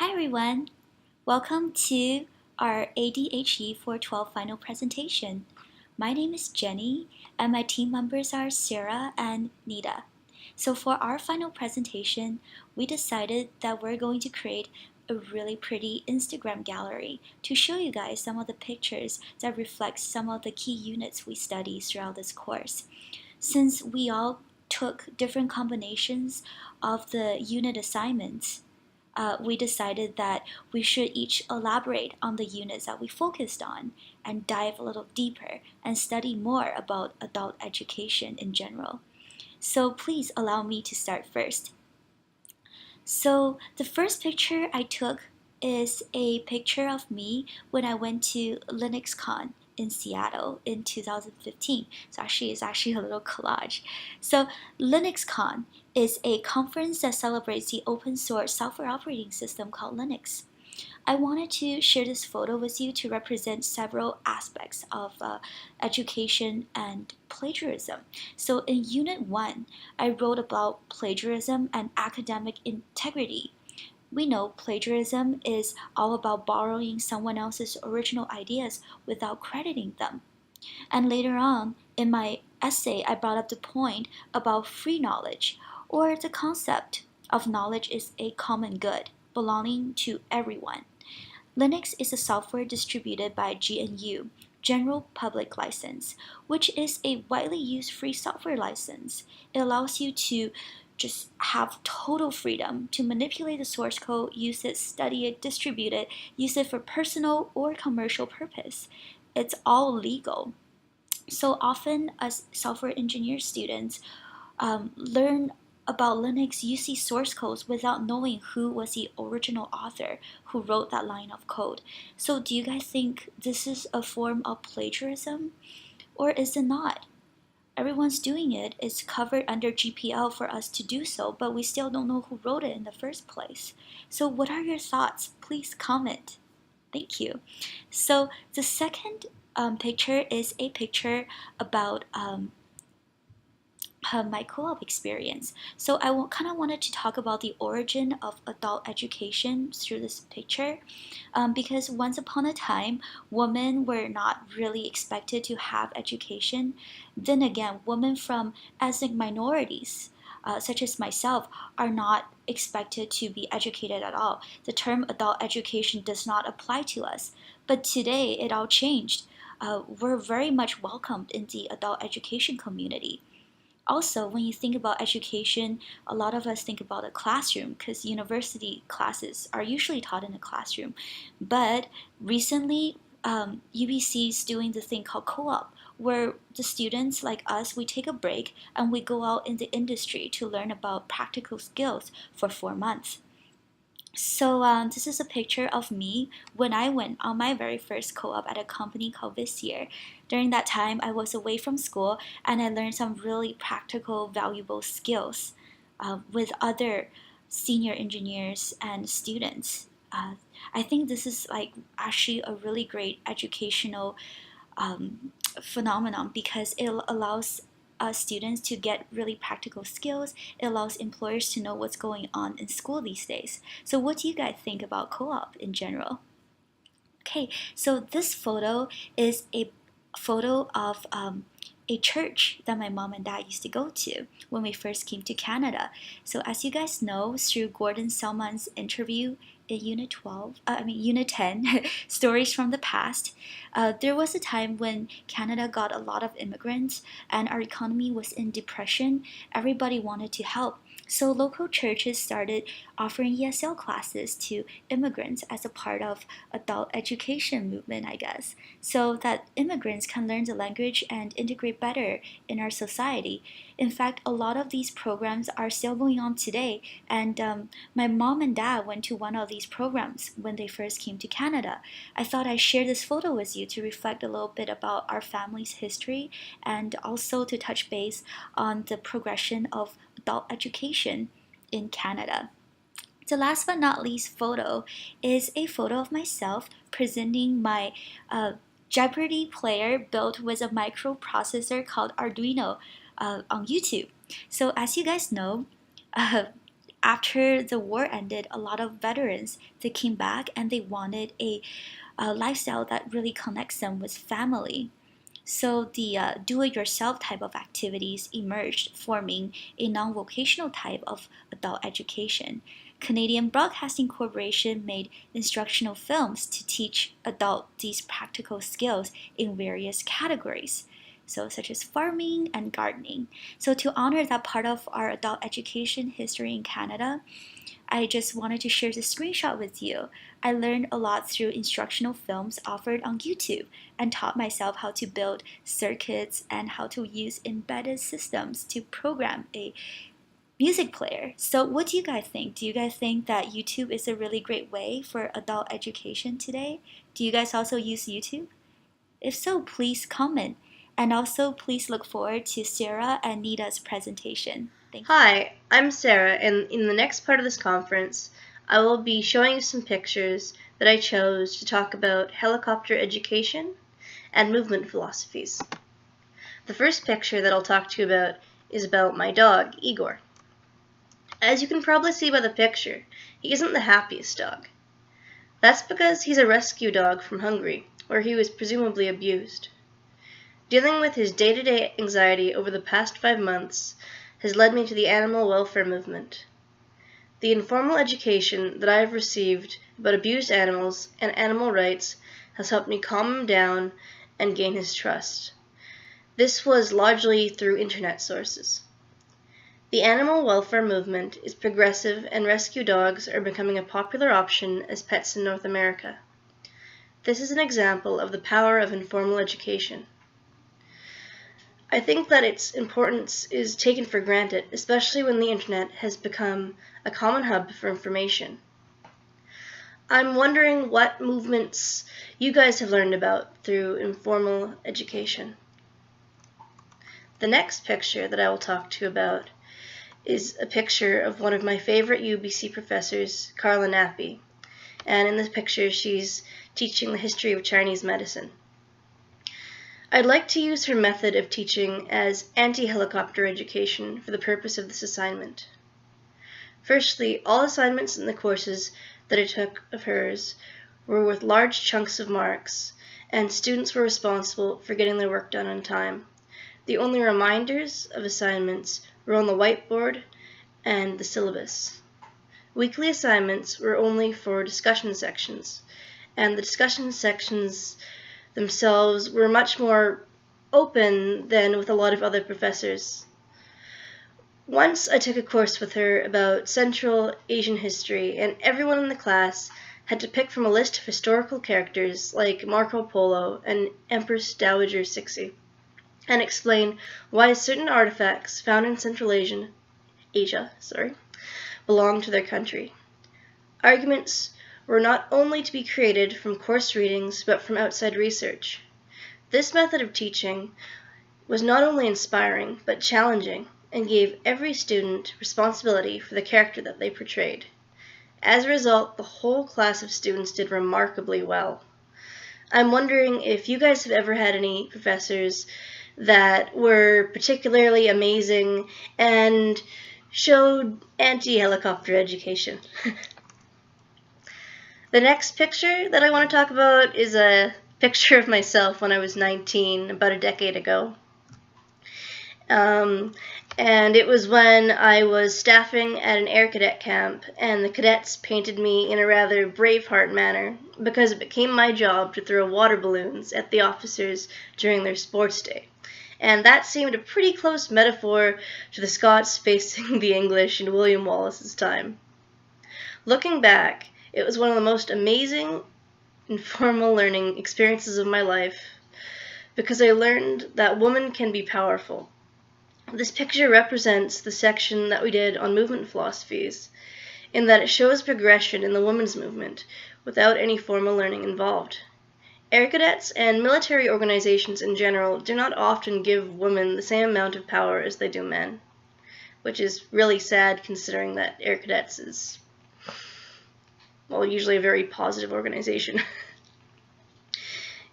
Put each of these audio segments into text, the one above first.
Hi everyone, welcome to our ADHE 412 final presentation. My name is Jenny and my team members are Sarah and Neda. So for our final presentation, we decided that we're going to create a really pretty Instagram gallery to show you guys some of the pictures that reflect some of the key units we study throughout this course. Since we all took different combinations of the unit assignments, we decided that we should each elaborate on the units that we focused on and dive a little deeper and study more about adult education in general. So please allow me to start first. So the first picture I took is a picture of me when I went to LinuxCon in Seattle in 2015. So it's actually a little collage. So LinuxCon is a conference that celebrates the open source software operating system called Linux. I wanted to share this photo with you to represent several aspects of education and plagiarism. So in Unit 1, I wrote about plagiarism and academic integrity. We know plagiarism is all about borrowing someone else's original ideas without crediting them. And later on, in my essay, I brought up the point about free knowledge, or the concept of knowledge is a common good belonging to everyone. Linux is a software distributed by GNU, General Public License, which is a widely used free software license. It allows you to just have total freedom to manipulate the source code, use it, study it, distribute it, use it for personal or commercial purpose. It's all legal. So often, as software engineer students, learn about Linux, you see source codes without knowing who was the original author who wrote that line of code. So do you guys think this is a form of plagiarism? Or is it not? Everyone's doing it. It's covered under GPL for us to do so, but we still don't know who wrote it in the first place. So what are your thoughts? Please comment. Thank you. So the second picture is a picture about my co-op experience. So I kind of wanted to talk about the origin of adult education through this picture, because once upon a time, women were not really expected to have education. Then again, women from ethnic minorities, such as myself, are not expected to be educated at all. The term adult education does not apply to us. But today, it all changed. We're very much welcomed in the adult education community. Also, when you think about education, a lot of us think about a classroom because university classes are usually taught in a classroom. But recently, UBC is doing the thing called co-op, where the students like us, we take a break and we go out in the industry to learn about practical skills for 4 months. So this is a picture of me when I went on my very first co-op at a company called Visier. During that time, I was away from school and I learned some really practical, valuable skills with other senior engineers and students. I think this is like actually a really great educational phenomenon because it allows students to get really practical skills. It allows employers to know what's going on in school these days. So what do you guys think about co-op in general? Okay, so this photo is a photo of a church that my mom and dad used to go to when we first came to Canada. So as you guys know, through Gordon Selman's interview in Unit 10, Stories from the Past, there was a time when Canada got a lot of immigrants and our economy was in depression. Everybody wanted to help. So local churches started offering ESL classes to immigrants as a part of adult education movement, I guess, so that immigrants can learn the language and integrate better in our society. In fact, a lot of these programs are still going on today, and my mom and dad went to one of these programs when they first came to Canada. I thought I'd share this photo with you to reflect a little bit about our family's history and also to touch base on the progression of adult education in Canada. The last but not least photo is a photo of myself presenting my Jeopardy player built with a microprocessor called Arduino on YouTube. So as you guys know, uh, after the war ended, a lot of veterans, they came back and they wanted a lifestyle that really connects them with family. So the do-it-yourself type of activities emerged, forming a non-vocational type of adult education. Canadian Broadcasting Corporation made instructional films to teach adults these practical skills in various categories, so such as farming and gardening. So to honor that part of our adult education history in Canada, I just wanted to share this screenshot with you. I learned a lot through instructional films offered on YouTube and taught myself how to build circuits and how to use embedded systems to program a music player. So what do you guys think? Do you guys think that YouTube is a really great way for adult education today? Do you guys also use YouTube? If so, please comment. And also, please look forward to Sarah and Neda's presentation. Thank you. Hi, I'm Sarah, and in the next part of this conference, I will be showing you some pictures that I chose to talk about helicopter education and movement philosophies. The first picture that I'll talk to you about is about my dog, Igor. As you can probably see by the picture, he isn't the happiest dog. That's because he's a rescue dog from Hungary, where he was presumably abused. Dealing with his day-to-day anxiety over the past 5 months has led me to the animal welfare movement. The informal education that I have received about abused animals and animal rights has helped me calm him down and gain his trust. This was largely through internet sources. The animal welfare movement is progressive, and rescue dogs are becoming a popular option as pets in North America. This is an example of the power of informal education. I think that its importance is taken for granted, especially when the internet has become a common hub for information. I'm wondering what movements you guys have learned about through informal education. The next picture that I will talk to you about is a picture of one of my favorite UBC professors, Carla Nappi. And in this picture, she's teaching the history of Chinese medicine. I'd like to use her method of teaching as anti-helicopter education for the purpose of this assignment. Firstly, all assignments in the courses that I took of hers were with large chunks of marks, and students were responsible for getting their work done on time. The only reminders of assignments were on the whiteboard and the syllabus. Weekly assignments were only for discussion sections, and the discussion sections themselves were much more open than with a lot of other professors. Once I took a course with her about Central Asian history, and everyone in the class had to pick from a list of historical characters like Marco Polo and Empress Dowager Cixi, and explain why certain artifacts found in Central Asia belong to their country. Arguments were not only to be created from course readings, but from outside research. This method of teaching was not only inspiring, but challenging, and gave every student responsibility for the character that they portrayed. As a result, the whole class of students did remarkably well. I'm wondering if you guys have ever had any professors that were particularly amazing and showed anti-helicopter education. The next picture that I want to talk about is a picture of myself when I was 19, about a decade ago. And it was when I was staffing at an air cadet camp, and the cadets painted me in a rather Braveheart manner because it became my job to throw water balloons at the officers during their sports day. And that seemed a pretty close metaphor to the Scots facing the English in William Wallace's time. Looking back, it was one of the most amazing informal learning experiences of my life because I learned that women can be powerful. This picture represents the section that we did on movement philosophies, in that it shows progression in the women's movement without any formal learning involved. Air cadets and military organizations in general do not often give women the same amount of power as they do men, which is really sad considering that Air Cadets is, well, usually a very positive organization.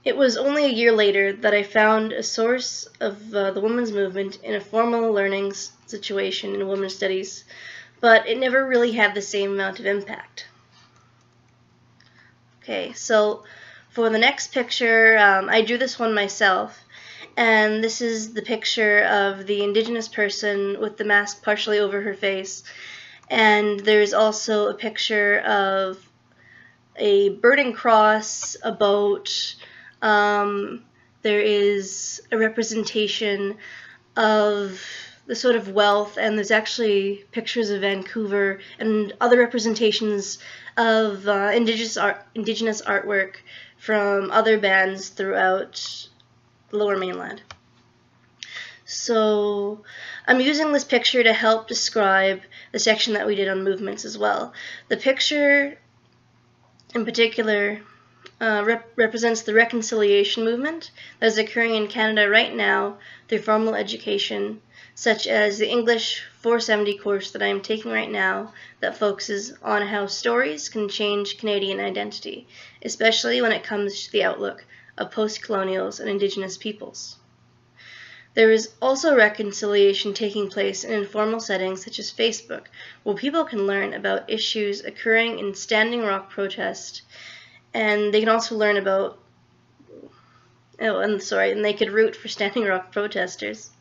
It was only a year later that I found a source of the women's movement in a formal learning situation in women's studies, but it never really had the same amount of impact. Okay, so for the next picture, I drew this one myself, and this is the picture of the Indigenous person with the mask partially over her face, and there's also a picture of a burning cross, a boat. There is a representation of the sort of wealth, and there's actually pictures of Vancouver and other representations of indigenous artwork from other bands throughout the Lower Mainland. So I'm using this picture to help describe the section that we did on movements as well. The picture in particular represents the reconciliation movement that is occurring in Canada right now through formal education, such as the English 470 course that I am taking right now that focuses on how stories can change Canadian identity, especially when it comes to the outlook of post-colonials and Indigenous peoples. There is also reconciliation taking place in informal settings such as Facebook, where people can learn about issues occurring in Standing Rock protest, and they can also learn about, and they could root for Standing Rock protesters.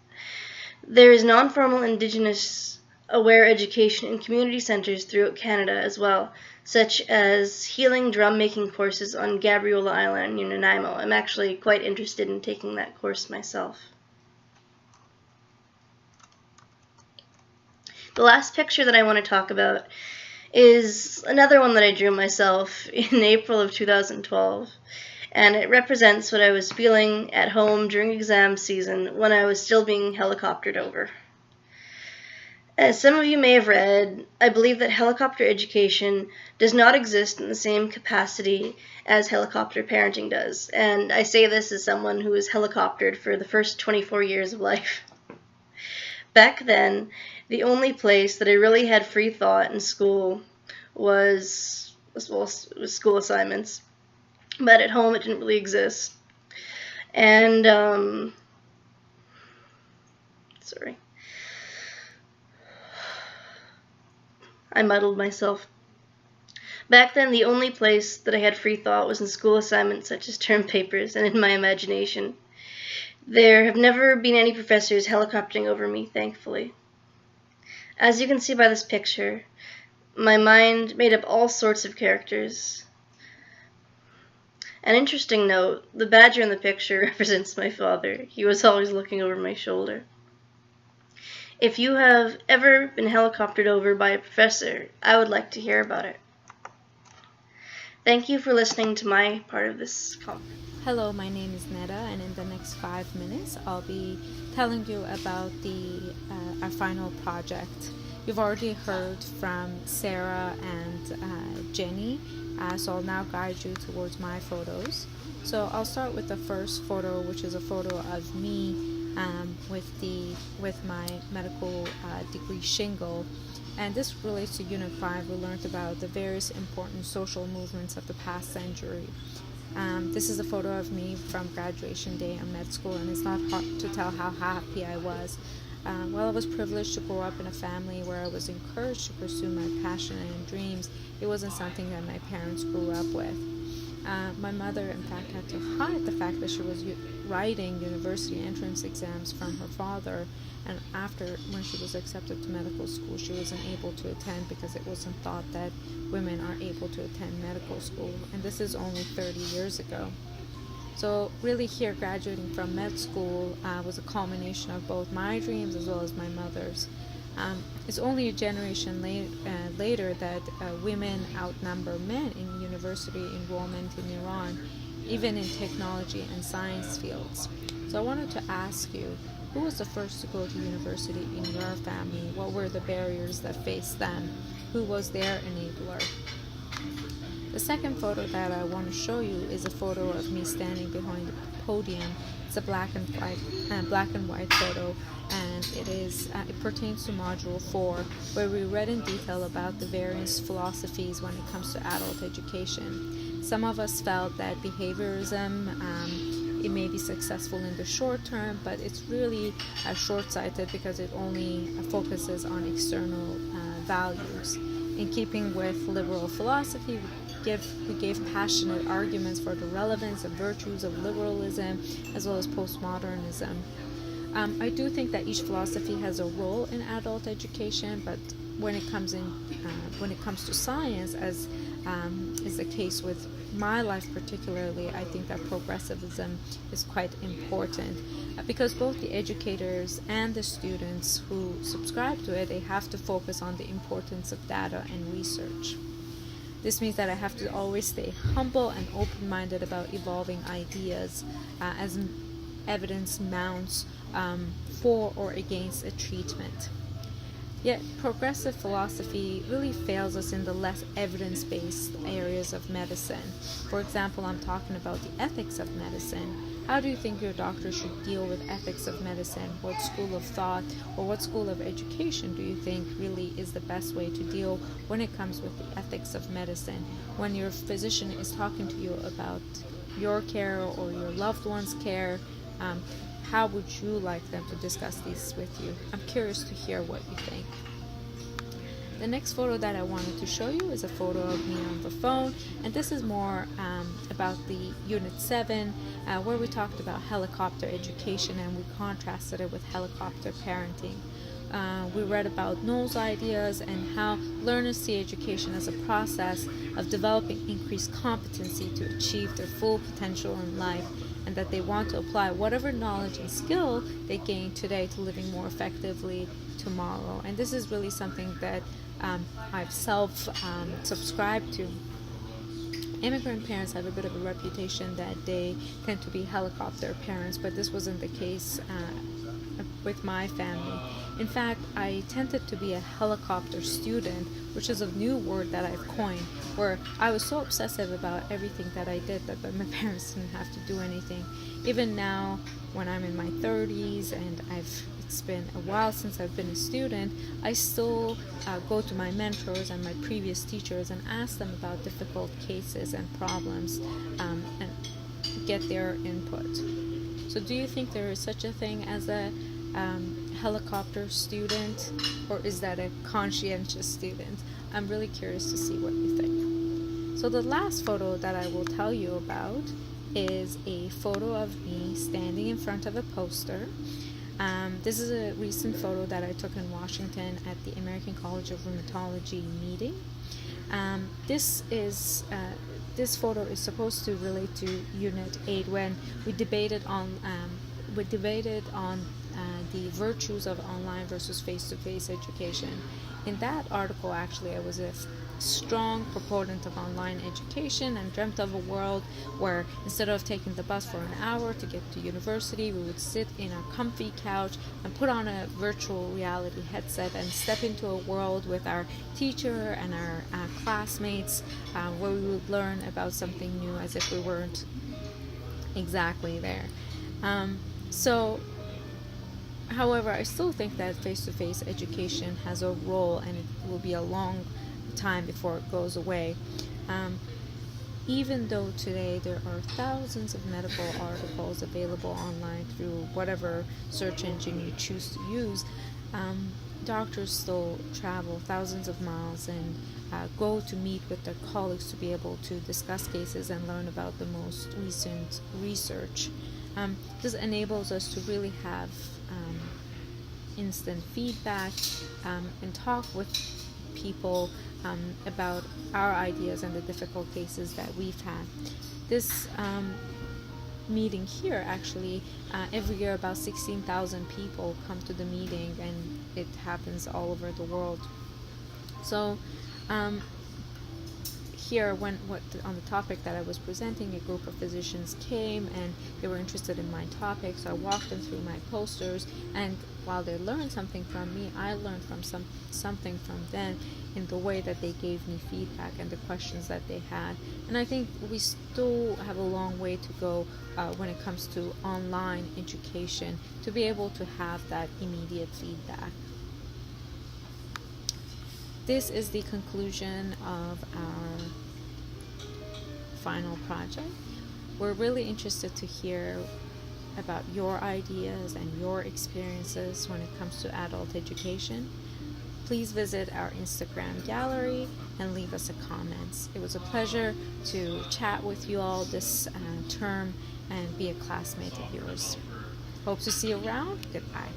There is non-formal Indigenous aware education in community centres throughout Canada as well, such as healing drum making courses on Gabriola Island in Nanaimo. I'm actually quite interested in taking that course myself. The last picture that I want to talk about is another one that I drew myself in April of 2012, and it represents what I was feeling at home during exam season when I was still being helicoptered over. As some of you may have read, I believe that helicopter education does not exist in the same capacity as helicopter parenting does, and I say this as someone who was helicoptered for the first 24 years of life. Back then, the only place that I really had free thought in school was school assignments, but at home it didn't really exist. And sorry, I muddled myself. Back then, the only place that I had free thought was in school assignments such as term papers and in my imagination. There have never been any professors helicoptering over me, thankfully. As you can see by this picture, my mind made up all sorts of characters. An interesting note, the badger in the picture represents my father. He was always looking over my shoulder. If you have ever been helicoptered over by a professor, I would like to hear about it. Thank you for listening to my part of this conference. Hello, my name is Neda, and in the next 5 minutes, I'll be telling you about our final project. You've already heard from Sarah and Jenny, so I'll now guide you towards my photos. So I'll start with the first photo, which is a photo of me with my medical degree shingle. And this relates to Unit 5. We learned about the various important social movements of the past century. This is a photo of me from graduation day on med school, and it's not hard to tell how happy I was. While I was privileged to grow up in a family where I was encouraged to pursue my passion and dreams, it wasn't something that my parents grew up with. My mother, in fact, had to hide the fact that she was writing university entrance exams from her father, and when she was accepted to medical school, she wasn't able to attend because it wasn't thought that women are able to attend medical school, and this is only 30 years ago. So really here, graduating from med school was a culmination of both my dreams as well as my mother's. It's only a generation later that women outnumber men in university enrollment in Iran, even in technology and science fields. So I wanted to ask you, who was the first to go to university in your family? What were the barriers that faced them? Who was their enabler? The second photo that I want to show you is a photo of me standing behind the podium. It's a black and white photo, and it pertains to Module 4, where we read in detail about the various philosophies when it comes to adult education. Some of us felt that behaviorism it may be successful in the short term, but it's really short-sighted because it only focuses on external values. In keeping with liberal philosophy, we gave passionate arguments for the relevance and virtues of liberalism as well as postmodernism. I do think that each philosophy has a role in adult education, but when it comes to science, as is the case with my life particularly, I think that progressivism is quite important because both the educators and the students who subscribe to it, they have to focus on the importance of data and research. This means that I have to always stay humble and open-minded about evolving ideas as evidence mounts for or against a treatment. Yet progressive philosophy really fails us in the less evidence-based areas of medicine. For example, I'm talking about the ethics of medicine. How do you think your doctor should deal with ethics of medicine? What school of thought or what school of education do you think really is the best way to deal when it comes with the ethics of medicine? When your physician is talking to you about your care or your loved one's care, how would you like them to discuss these with you? I'm curious to hear what you think. The next photo that I wanted to show you is a photo of me on the phone, and this is more about the Unit 7, where we talked about helicopter education and we contrasted it with helicopter parenting. We read about Noel's ideas and how learners see education as a process of developing increased competency to achieve their full potential in life, and that they want to apply whatever knowledge and skill they gain today to living more effectively tomorrow. And this is really something that I've subscribed to. Immigrant parents have a bit of a reputation that they tend to be helicopter parents, but this wasn't the case with my family. In fact, I tended to be a helicopter student, which is a new word that I've coined, where I was so obsessive about everything that I did that my parents didn't have to do anything. Even now, when I'm in my 30s and it's been a while since I've been a student, I still go to my mentors and my previous teachers and ask them about difficult cases and problems and get their input. So do you think there is such a thing as a helicopter student, or is that a conscientious student? I'm really curious to see what you think. So the last photo that I will tell you about is a photo of me standing in front of a poster. This is a recent photo that I took in Washington at the American College of Rheumatology meeting. This photo is supposed to relate to Unit 8 when we debated on the virtues of online versus face-to-face education. In that article, actually, I was a strong proponent of online education and dreamt of a world where instead of taking the bus for an hour to get to university, we would sit in our comfy couch and put on a virtual reality headset and step into a world with our teacher and our classmates where we would learn about something new as if we weren't exactly there. However, I still think that face-to-face education has a role, and it will be a long time before it goes away. Even though today there are thousands of medical articles available online through whatever search engine you choose to use, doctors still travel thousands of miles and go to meet with their colleagues to be able to discuss cases and learn about the most recent research. This enables us to really have instant feedback and talk with people about our ideas and the difficult cases that we've had. This meeting here, actually, every year about 16,000 people come to the meeting, and it happens all over the world. So here, on the topic that I was presenting, a group of physicians came and they were interested in my topic, so I walked them through my posters, and while they learned something from me, I learned from something from them in the way that they gave me feedback and the questions that they had. And I think we still have a long way to go when it comes to online education to be able to have that immediate feedback. This is the conclusion of our final project. We're really interested to hear about your ideas and your experiences when it comes to adult education. please visit our Instagram gallery and leave us a comment. It was a pleasure to chat with you all this term and be a classmate of yours. Hope to see you around. Goodbye.